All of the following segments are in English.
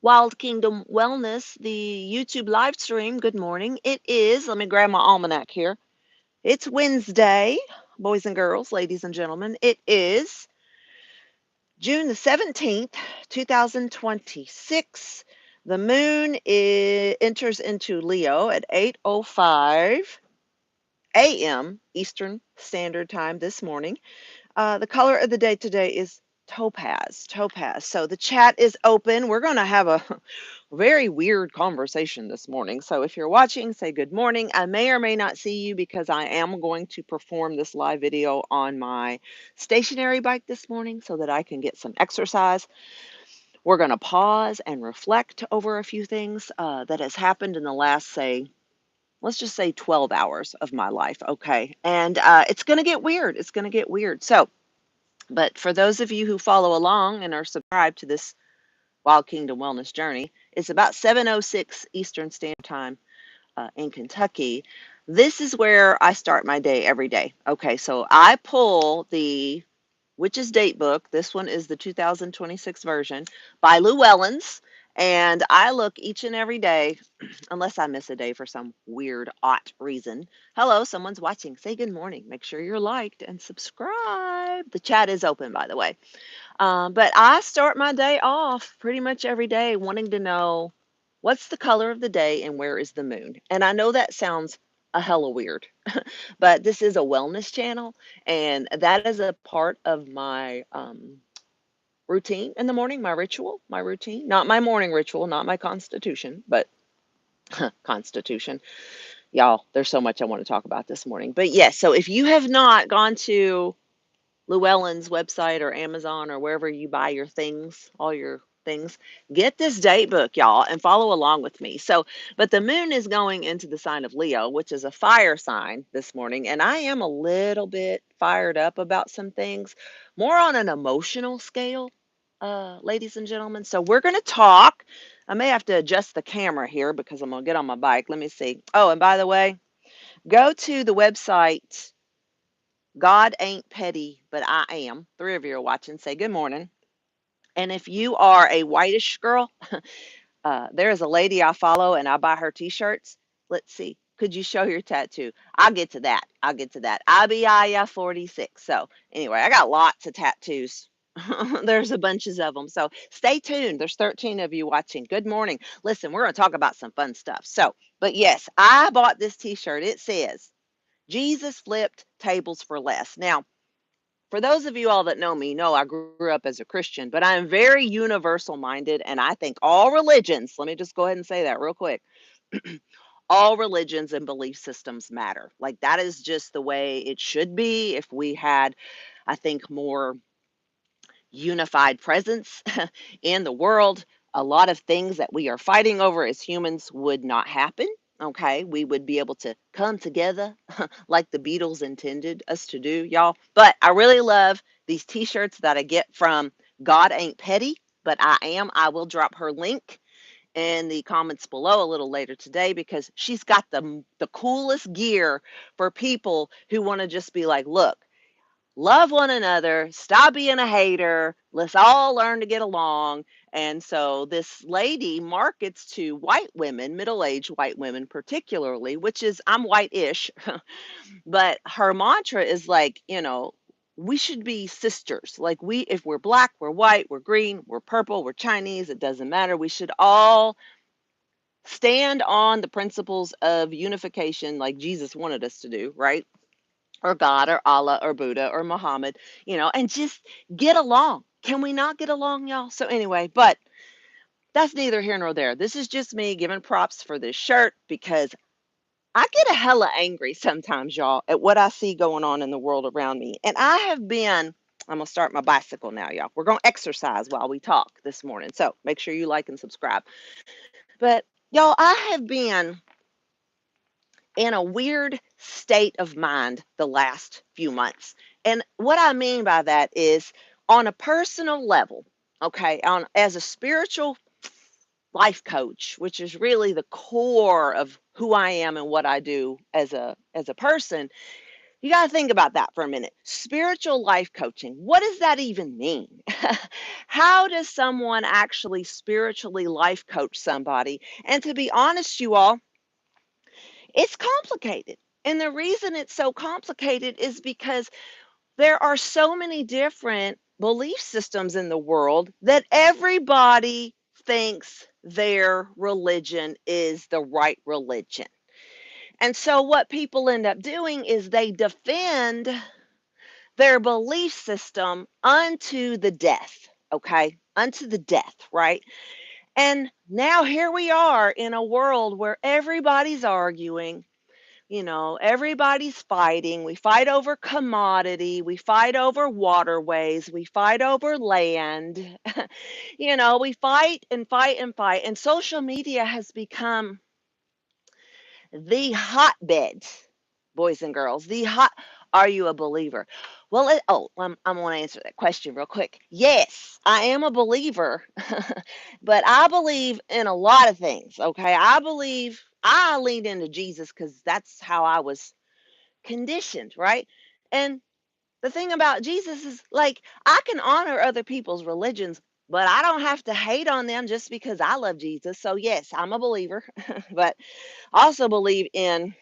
Wild Kingdom Wellness, the YouTube live stream. Good morning. It is, let me grab my almanac here. It's Wednesday, boys and girls, ladies and gentlemen. It is June the 17th, 2026. The moon enters into Leo at 8:05 a.m. Eastern Standard Time this morning. The color of the day today is topaz. Topaz. So the chat is open. We're going to have a very weird conversation this morning. So if you're watching, say good morning. I may or may not see you because I am going to perform this live video on my stationary bike this morning so that I can get some exercise. We're going to pause and reflect over a few things that has happened in the last, say, let's just say 12 hours of my life. Okay. And it's going to get weird. It's going to get weird. So, but for those of you who follow along and are subscribed to this Wild Kingdom Wellness Journey, it's about 7:06 Eastern Standard Time in Kentucky. This is where I start my day every day. Okay, so I pull the Witch's Date book. This one is the 2026 version by Llewellyn's. And I look each and every day, unless I miss a day for some weird, odd reason. Hello, someone's watching. Say good morning. Make sure you're liked and subscribe. The chat is open, by the way. But I start my day off pretty much every day wanting to know what's the color of the day and where is the moon. And I know that sounds a hella weird, but this is a wellness channel, and that is a part of my routine in the morning, my ritual, my routine. Not my morning ritual, not my constitution, but constitution. Y'all, there's so much I want to talk about this morning. But yes, so if you have not gone to Llewellyn's website or Amazon or wherever you buy your things, all your things, get this date book, y'all, and follow along with me. So, but the moon is going into the sign of Leo, which is a fire sign this morning. And I am a little bit fired up about some things, more on an emotional scale, ladies and gentlemen. So, we're going to talk. I may have to adjust the camera here because I'm going to get on my bike. Let me see. Oh, and by the way, go to the website God Ain't Petty, but I Am. Three of you are watching. Say good morning. And if you are a whitish girl, there is a lady I follow and I buy her t shirts. Let's see. Could you show your tattoo? I'll get to that. I'll get to that. IBIA 46. So, anyway, I got lots of tattoos. There's a bunches of them. So, stay tuned. There's 13 of you watching. Good morning. Listen, we're going to talk about some fun stuff. So, but yes, I bought this t shirt. It says, Jesus flipped tables for less. Now, for those of you all that know I grew up as a Christian, but I am very universal minded. And I think all religions, let me just go ahead and say that real quick, all religions and belief systems matter. Like that is just the way it should be. If we had, I think, more unified presence in the world, a lot of things that we are fighting over as humans would not happen. Okay, we would be able to come together like the Beatles intended us to do, y'all. But I really love these t shirts that I get from God Ain't Petty, but I Am. I will drop her link in the comments below a little later today because she's got the coolest gear for people who want to just be like, look, love one another, stop being a hater, let's all learn to get along. And so this lady markets to white women, middle-aged white women particularly, which is I'm white-ish, but her mantra is like, we should be sisters. Like if we're black, we're white, we're green, we're purple, we're Chinese, it doesn't matter. We should all stand on the principles of unification like Jesus wanted us to do, right? Or God or Allah or Buddha or Muhammad, and just get along. Can we not get along, y'all? So, anyway, but that's neither here nor there. This is just me giving props for this shirt because I get a hella angry sometimes, y'all, at what I see going on in the world around me. And I'm going to start my bicycle now, y'all. We're going to exercise while we talk this morning. So make sure you like and subscribe. But, y'all, I have been in a weird state of mind the last few months. And what I mean by that is on a personal level, okay, as a spiritual life coach, which is really the core of who I am and what I do as a person, You got to think about that for a minute. Spiritual life coaching. What does that even mean? How does someone actually spiritually life coach somebody? And to be honest, you all, it's complicated. And the reason it's so complicated is because there are so many different belief systems in the world that everybody thinks their religion is the right religion. And so what people end up doing is they defend their belief system unto the death, okay? Unto the death, right? And now here we are in a world where everybody's arguing, everybody's fighting. We fight over commodity, we fight over waterways, we fight over land. We fight and fight and fight. And social media has become the hotbed, boys and girls. Are you a believer? Well, I'm going to answer that question real quick. Yes, I am a believer, but I believe in a lot of things. Okay, I leaned into Jesus because that's how I was conditioned, right? And the thing about Jesus is, like, I can honor other people's religions, but I don't have to hate on them just because I love Jesus. So yes, I'm a believer, but I also believe in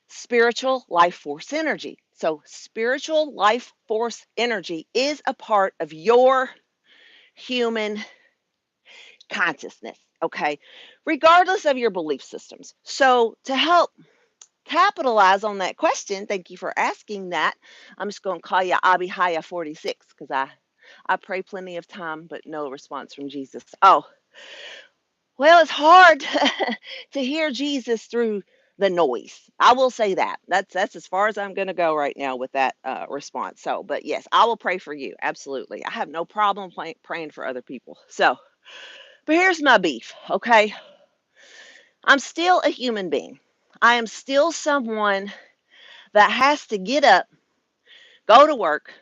spiritual life force energy. So, spiritual life force energy is a part of your human consciousness, okay? Regardless of your belief systems. So, to help capitalize on that question, thank you for asking that. I'm just going to call you Abihaya 46 because I pray plenty of time, but no response from Jesus. Oh, well, it's hard to hear Jesus through the noise. I will say that. That's as far as I'm going to go right now with that response. So, but yes, I will pray for you. Absolutely. I have no problem praying for other people. So, but here's my beef, okay? I'm still a human being. I am still someone that has to get up, go to work,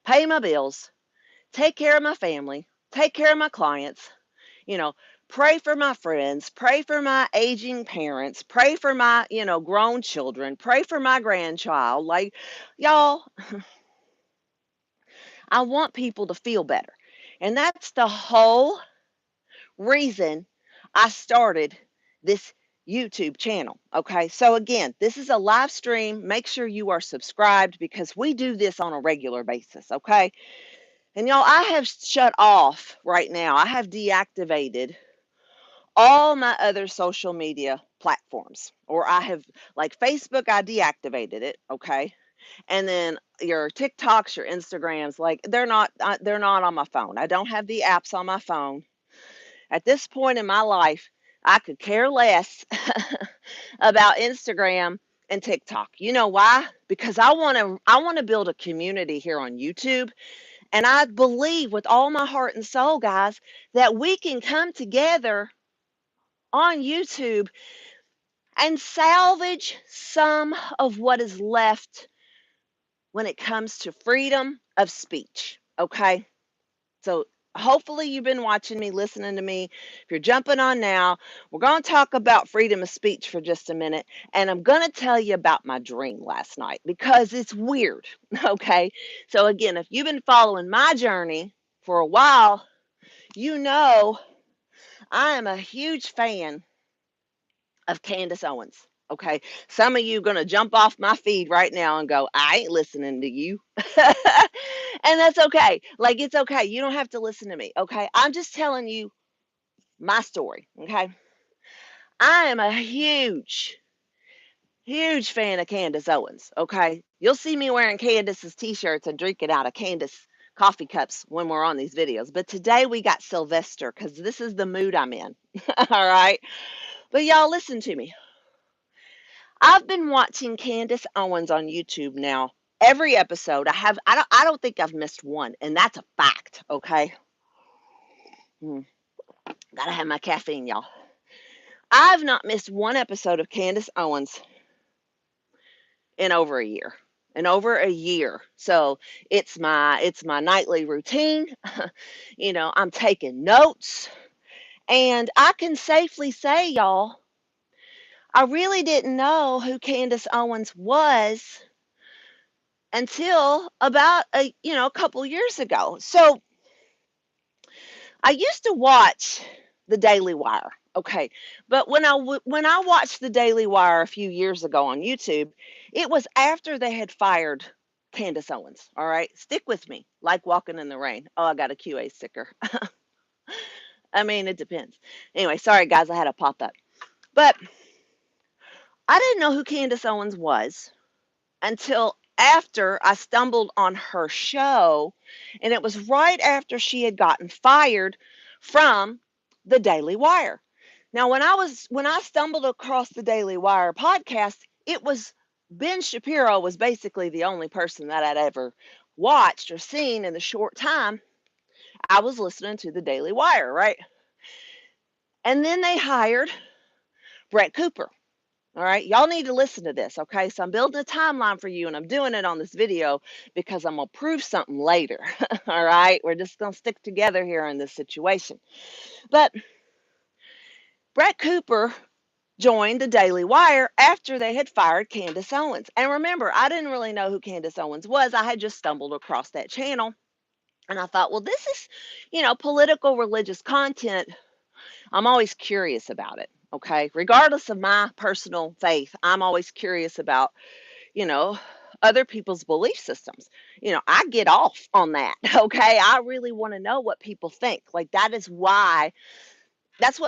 pay my bills, take care of my family, take care of my clients, you know, pray for my friends, pray for my aging parents, pray for my, grown children, pray for my grandchild. Like, y'all, I want people to feel better. And that's the whole reason I started this YouTube channel. Okay. So, again, this is a live stream. Make sure you are subscribed because we do this on a regular basis. Okay. And y'all, I have shut off right now, I have deactivated all my other social media platforms, or I have, like Facebook, I deactivated it. Okay. And then your TikToks, your Instagrams, like they're not on my phone. I don't have the apps on my phone. At this point in my life, I could care less about Instagram and TikTok. You know why? Because I want to build a community here on YouTube, and I believe with all my heart and soul, guys, that we can come together on YouTube and salvage some of what is left when it comes to freedom of speech. Okay. So hopefully you've been watching me, listening to me. If you're jumping on now, we're going to talk about freedom of speech for just a minute. And I'm going to tell you about my dream last night because it's weird. Okay. So again, if you've been following my journey for a while, you know I am a huge fan of Candace Owens. Okay. Some of you are going to jump off my feed right now and go, I ain't listening to you. And that's okay. Like, it's okay. You don't have to listen to me. Okay. I'm just telling you my story. Okay. I am a huge, huge fan of Candace Owens. Okay. You'll see me wearing Candace's t shirts and drinking out of Candace coffee cups when we're on these videos. But today we got Sylvester because this is the mood I'm in. All right. But y'all, listen to me. I've been watching Candace Owens on YouTube now. Every episode I have, I don't think I've missed one, and that's a fact. Okay. Gotta have my caffeine, y'all. I've not missed one episode of Candace Owens in over a year. In over a year. So it's my nightly routine. I'm taking notes. And I can safely say, y'all, I really didn't know who Candace Owens was until about a couple years ago. So I used to watch the Daily Wire. Okay, but when I watched the Daily Wire a few years ago on YouTube, it was after they had fired Candace Owens. All right, stick with me, like walking in the rain. Oh, I got a QA sticker. I mean, it depends. Anyway, sorry guys, I had to pop up. But I didn't know who Candace Owens was until after I stumbled on her show, and it was right after she had gotten fired from the Daily Wire. Now, when I stumbled across the Daily Wire podcast, it was Ben Shapiro was basically the only person that I'd ever watched or seen in the short time I was listening to the Daily Wire, right? And then they hired Brett Cooper. All right, y'all need to listen to this, okay? So I'm building a timeline for you, and I'm doing it on this video because I'm gonna prove something later. All right, we're just gonna stick together here in this situation. But Brett Cooper joined the Daily Wire after they had fired Candace Owens. And remember, I didn't really know who Candace Owens was. I had just stumbled across that channel, and I thought, well, this is, political religious content. I'm always curious about it. Okay, regardless of my personal faith, I'm always curious about you know, other people's belief systems. I get off on that. Okay. I really want to know what people think. Like, that's what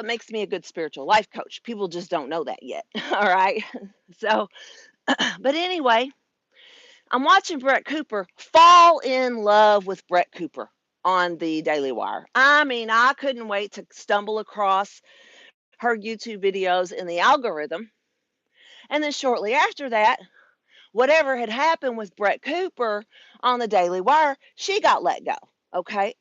makes me a good spiritual life coach. People just don't know that yet. All right. So, but anyway, I'm watching Brett Cooper fall in love with Brett Cooper on the Daily Wire. I mean, I couldn't wait to stumble across her YouTube videos in the algorithm. And then shortly after that, whatever had happened with Brett Cooper on the Daily Wire, she got let go. Okay.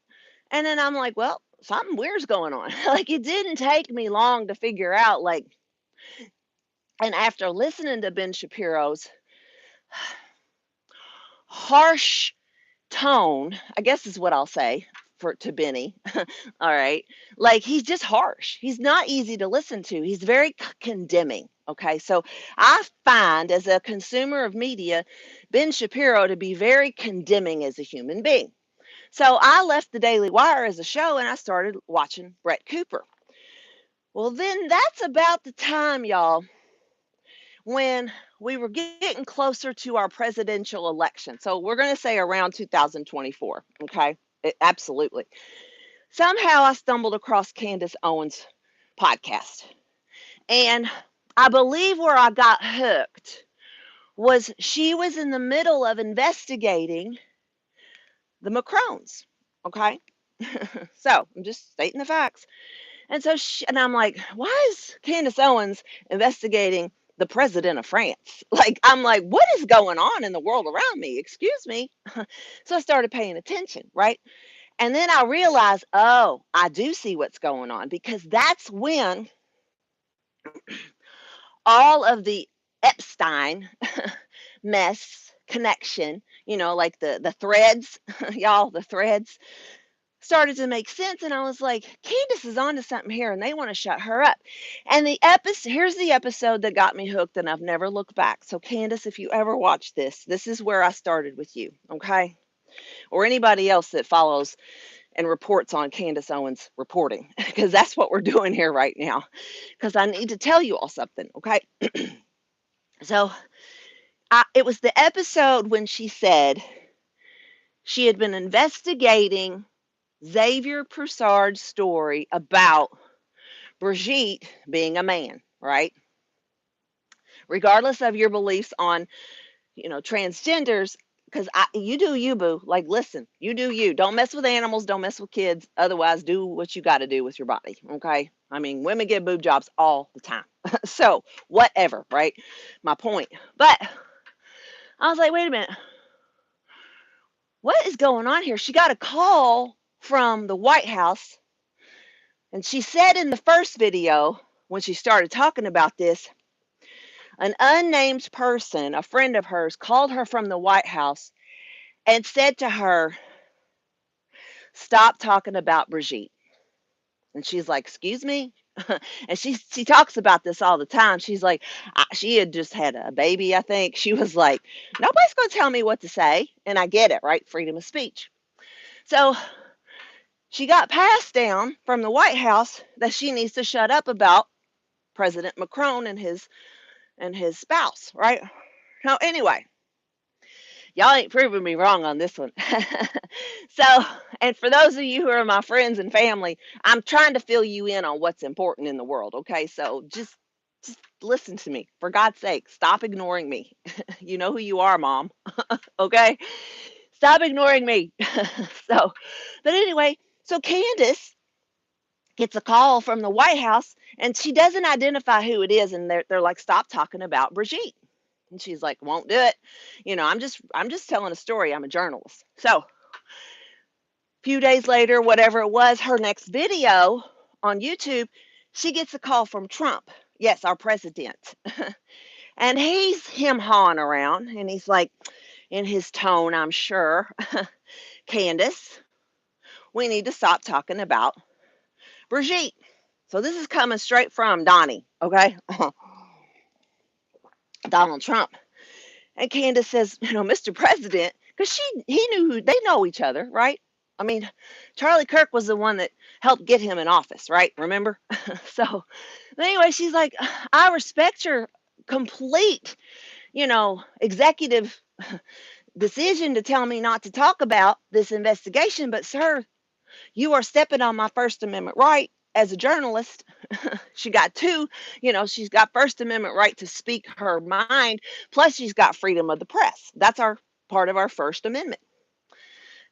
And then I'm like, well, something weird's going on. Like, it didn't take me long to figure out, like, and after listening to Ben Shapiro's harsh tone, I guess is what I'll say for to Benny. All right. Like, he's just harsh. He's not easy to listen to. He's very condemning. Okay. So I find as a consumer of media, Ben Shapiro to be very condemning as a human being. So I left the Daily Wire as a show and I started watching Brett Cooper. Well, then that's about the time, y'all, when we were getting closer to our presidential election. So we're going to say around 2024. Okay. Absolutely. Somehow I stumbled across Candace Owens' podcast. And I believe where I got hooked was she was in the middle of investigating the Macrones. Okay. So I'm just stating the facts. And I'm like, why is Candace Owens investigating the president of France? Like, I'm like, what is going on in the world around me? Excuse me. So I started paying attention, right? And then I realized, oh, I do see what's going on because that's when all of the Epstein mess connection, like the threads, y'all, the threads started to make sense. And I was like, Candace is onto something here and they want to shut her up. And here's the episode that got me hooked and I've never looked back. So Candace, if you ever watch this is where I started with you. Okay. Or anybody else that follows and reports on Candace Owens reporting, because that's what we're doing here right now. Because I need to tell you all something. Okay. So it was the episode when she said she had been investigating Xavier Broussard's story about Brigitte being a man, right? Regardless of your beliefs on, transgenders, because you do you, boo. Like, listen, you do you. Don't mess with animals. Don't mess with kids. Otherwise, do what you got to do with your body, okay? I mean, women get boob jobs all the time. So, whatever, right? My point. But I was like, wait a minute. What is going on here? She got a call from the White House. And she said in the first video, when she started talking about this, an unnamed person, a friend of hers, called her from the White House and said to her, stop talking about Brigitte. And she's like, excuse me? And she talks about this all the time. She's like, she had just had a baby, I think. She was like, nobody's going to tell me what to say. And I get it, right? Freedom of speech. So she got passed down from the White House that she needs to shut up about President Macron and his spouse, right? Now, anyway, y'all ain't proving me wrong on this one. So, and for those of you who are my friends and family, I'm trying to fill you in on what's important in the world, okay? So just listen to me. For God's sake, stop ignoring me. You know who you are, Mom, okay? Stop ignoring me. So, but anyway, so Candace gets a call from the White House and she doesn't identify who it is, and they're like, stop talking about Brigitte. And she's like, won't do it. I'm just telling a story. I'm a journalist. So a few days later, whatever it was, her next video on YouTube, she gets a call from Trump. Yes, our president. And he's him hawing around and he's like, in his tone, I'm sure, Candace, we need to stop talking about Brigitte. So this is coming straight from Donnie, okay? Donald Trump. And Candace says, Mr. President, because he knew they know each other, right? I mean, Charlie Kirk was the one that helped get him in office, right? Remember? So anyway, she's like, I respect your complete, executive decision to tell me not to talk about this investigation, but sir, you are stepping on my First Amendment right as a journalist. She got two, she's got First Amendment right to speak her mind, plus she's got freedom of the press. That's our part of our First Amendment.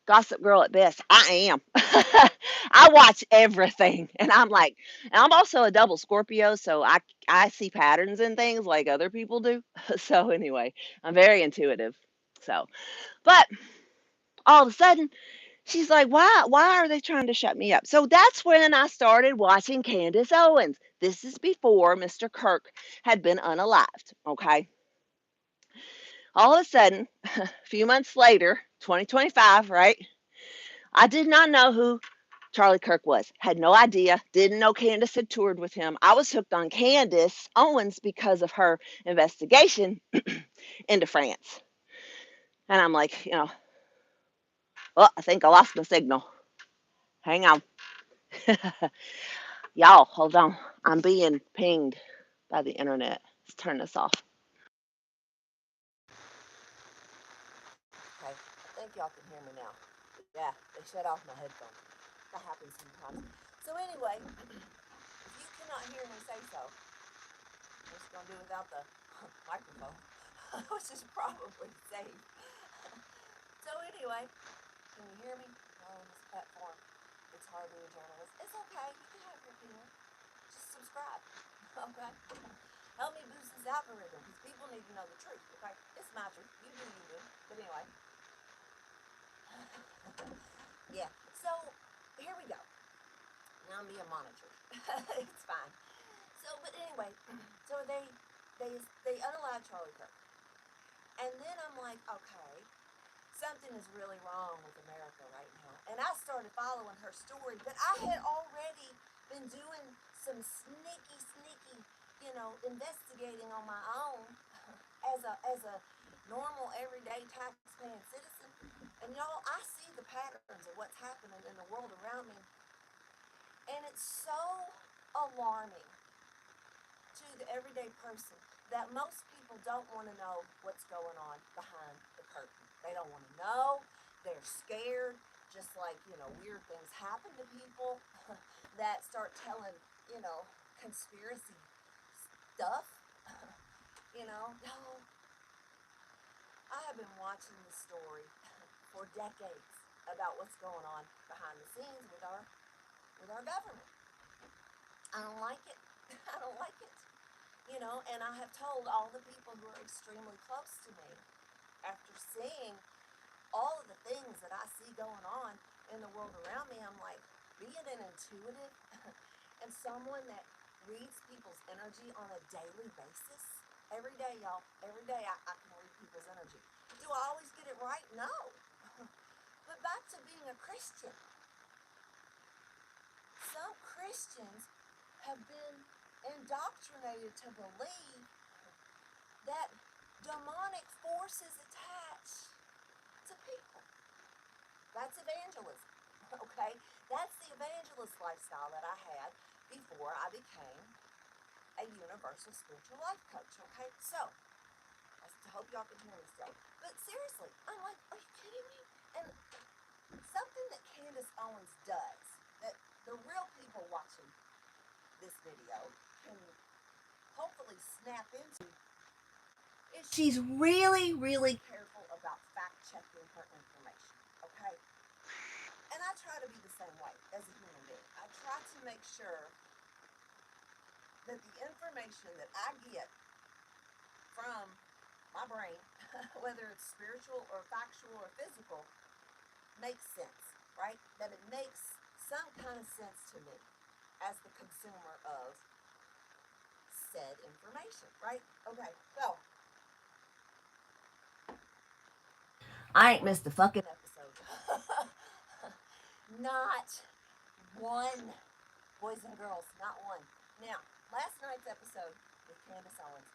Gossip girl at best. I am. I watch everything, and I'm like, and I'm also a double Scorpio, so I see patterns in things like other people do. So anyway, I'm very intuitive. So, but all of a sudden, she's like, why are they trying to shut me up? So that's when I started watching Candace Owens. This is before Mr. Kirk had been unalived. Okay. All of a sudden, a few months later, 2025, right? I did not know who Charlie Kirk was. Had no idea. Didn't know Candace had toured with him. I was hooked on Candace Owens because of her investigation into France. And I'm like, well, I think I lost my signal. Hang on. Y'all, hold on. I'm being pinged by the internet. Let's turn this off. Okay, I think y'all can hear me now. Yeah, they shut off my headphones. That happens sometimes. So anyway, if you cannot hear me say so, I'm just gonna do without the microphone, which is probably safe. So anyway, can you hear me? No, on this platform, it's hard to be a journalist. It's okay. You can have your opinion. Just subscribe. Okay. Help me boost this algorithm because people need to know the truth. Okay, it's my truth. You do. But anyway, yeah. So here we go. Now I'm being monitored. It's fine. So, but anyway, so they unalive Charlie Kirk, and then I'm like, okay, something is really wrong with America right now. And I started following her story, but I had already been doing some sneaky, investigating on my own as a normal everyday tax-paying citizen. And y'all, I see the patterns of what's happening in the world around me, and it's so alarming to the everyday person that most people don't want to know what's going on behind the curtain. They don't want to know. They're scared. Just like, weird things happen to people that start telling, conspiracy stuff. No, I have been watching this story for decades about what's going on behind the scenes with our government. I don't like it. I don't like it. And I have told all the people who are extremely close to me, after seeing all of the things that I see going on in the world around me, I'm like, being an intuitive and someone that reads people's energy on a daily basis, every day, y'all, every day I can read people's energy. Do I always get it right? No. But back to being a Christian. Some Christians have been indoctrinated to believe that demonic forces attach to people. That's evangelism, okay? That's the evangelist lifestyle that I had before I became a universal spiritual life coach, okay? So, I hope y'all can hear me still. But seriously, I'm like, are you kidding me? And something that Candace Owens does, that the real people watching this video can hopefully snap into, is she's really, really careful about fact checking her information, okay? And I try to be the same way as a human being. I try to make sure that the information that I get from my brain, whether it's spiritual or factual or physical, makes sense, right? That it makes some kind of sense to me as the consumer of said information, right? Okay, so I ain't missed a fucking episode. Not one, boys and girls, not one. Now, last night's episode with Candace Owens,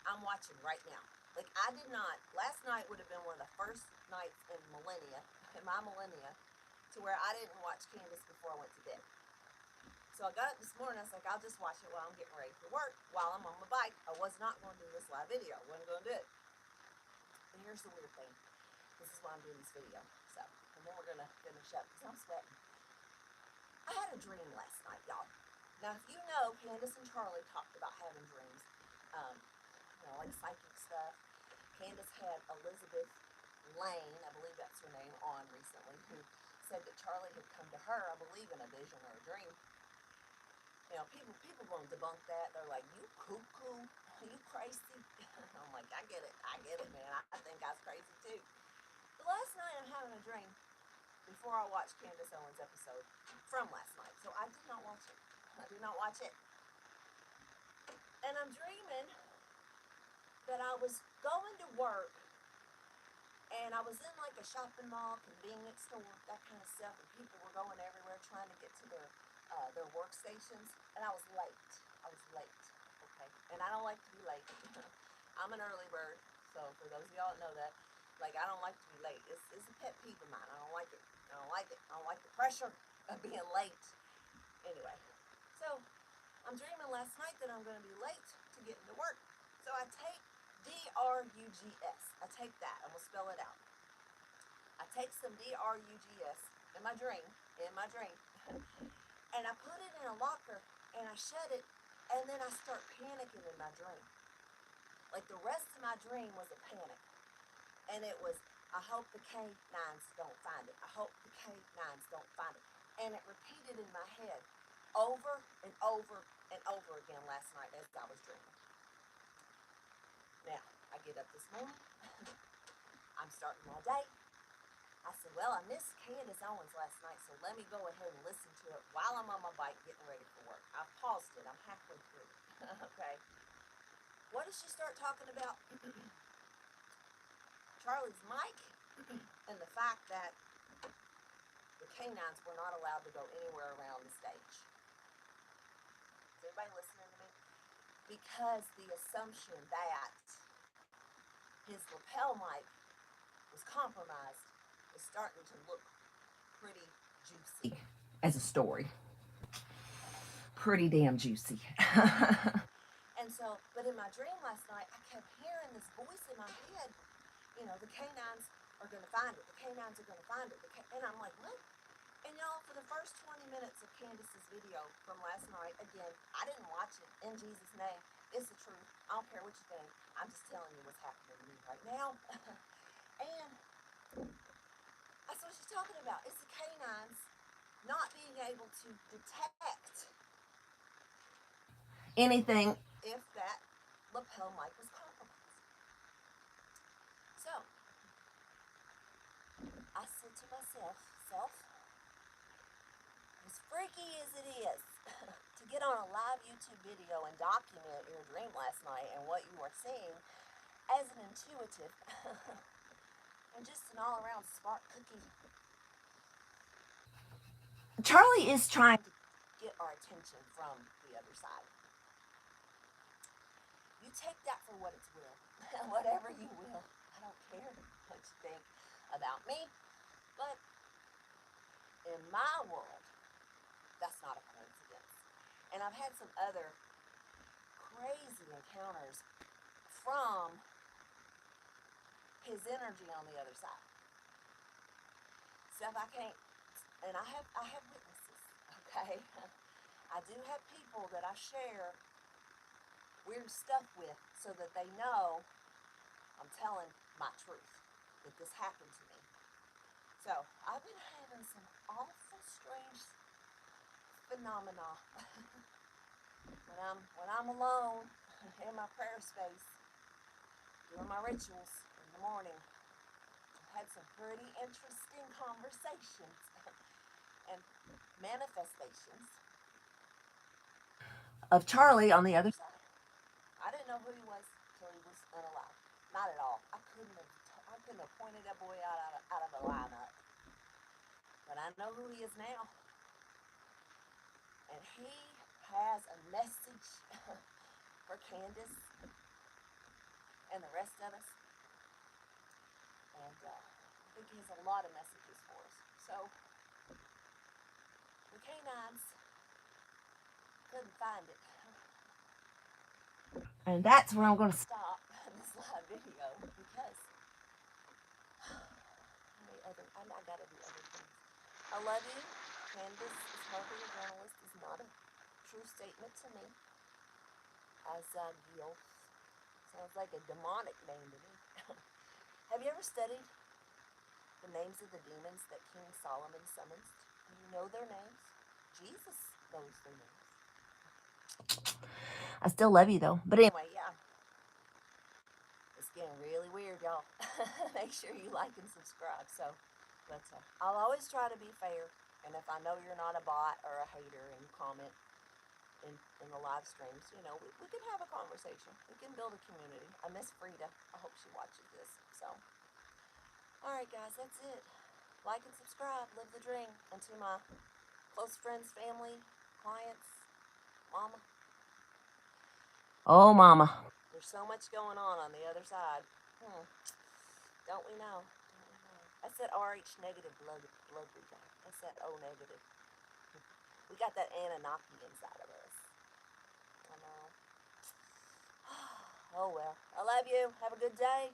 I'm watching right now. Like, I did not, last night would have been one of the first nights in my millennia, to where I didn't watch Candace before I went to bed. So I got up this morning, I was like, I'll just watch it while I'm getting ready for work, while I'm on my bike. I was not going to do this live video. I wasn't going to do it. And here's the weird thing. This is why I'm doing this video. So, and then we're going to finish up because I'm sweating. I had a dream last night, y'all. Now, if you know, Candace and Charlie talked about having dreams, like psychic stuff. Candace had Elizabeth Lane, I believe that's her name, on recently, who said that Charlie had come to her, I believe, in a vision or a dream. People won't debunk that. They're like, you cuckoo, you crazy. I'm like, I get it, man. I think I was crazy too. But last night I'm having a dream before I watched Candace Owens' episode from last night. So I did not watch it. I did not watch it. And I'm dreaming that I was going to work and I was in like a shopping mall, convenience store, that kind of stuff, and people were going everywhere trying to get to their workstations, and I was late. I was late, okay? And I don't like to be late. I'm an early bird, so for those of y'all that know that, like, I don't like to be late. It's a pet peeve of mine. I don't like it. I don't like it. I don't like the pressure of being late. Anyway, so I'm dreaming last night that I'm going to be late to get into work. So I take DRUGS. I take that. I'm going to spell it out. I take some DRUGS in my dream, and I put it in a locker, and I shut it, and then I start panicking in my dream. Like, the rest of my dream was a panic. And it was, I hope the K9s don't find it. I hope the K9s don't find it. And it repeated in my head over and over and over again last night as I was dreaming. Now, I get up this morning. I'm starting my day. I said, well, I missed Candace Owens last night, so let me go ahead and listen to it while I'm on my bike getting ready for work. I've paused it. I'm halfway through. Okay. What does she start talking about? Charlie's mic and the fact that the canines were not allowed to go anywhere around the stage. Is everybody listening to me? Because the assumption that his lapel mic was compromised is starting to look pretty juicy as a story. Pretty damn juicy. And so, but in my dream last night, I kept hearing this voice in my head, the canines are going to find it. The canines are going to find it. And I'm like, what? And y'all, for the first 20 minutes of Candace's video from last night, again, I didn't watch it. In Jesus' name, it's the truth. I don't care what you think. I'm just telling you what's happening to me right now. And that's what she's talking about. It's the canines not being able to detect anything if that lapel mic was compromised. So, I said to myself, as freaky as it is to get on a live YouTube video and document your dream last night and what you are seeing as an intuitive and just an all-around smart cookie, Charlie is trying to get our attention from the other side. You take that for what it's will, whatever you will. I don't care what you think about me, but in my world, that's not a coincidence. And I've had some other crazy encounters from his energy on the other side. Stuff I can't, and I have witnesses. Okay, I do have people that I share weird stuff with so that they know I'm telling my truth, that this happened to me. So I've been having some awful strange phenomena when I'm alone in my prayer space doing my rituals in the morning. I've had some pretty interesting conversations and manifestations of Charlie on the other side. I didn't know who he was till he was unalive. Not at all. I couldn't have pointed that boy out of a lineup. But I know who he is now. And he has a message for Candace and the rest of us. And I think he has a lot of messages for us. So the canines couldn't find it. And that's where I'm going to stop this live video because I gotta do other things. I love you. Candace is hardly a journalist is not a true statement to me. Azagiel sounds like a demonic name to me. Have you ever studied the names of the demons that King Solomon summoned? Do you know their names? Jesus knows their names. I still love you though. But anyway, yeah. It's getting really weird, y'all. Make sure you like and subscribe. But I'll always try to be fair. And if I know you're not a bot or a hater and you comment in the live streams, we can have a conversation. We can build a community. I miss Frida. I hope she watches this. So, all right, guys, that's it. Like and subscribe. Live the dream. And to my close friends, family, clients, mama. Oh, mama. There's so much going on the other side. Don't we know? That's that RH negative blood we got. That's that O negative. We got that Anunnaki inside of us. I know. Oh well. I love you. Have a good day.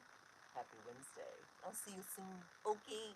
Happy Wednesday. I'll see you soon. Okay.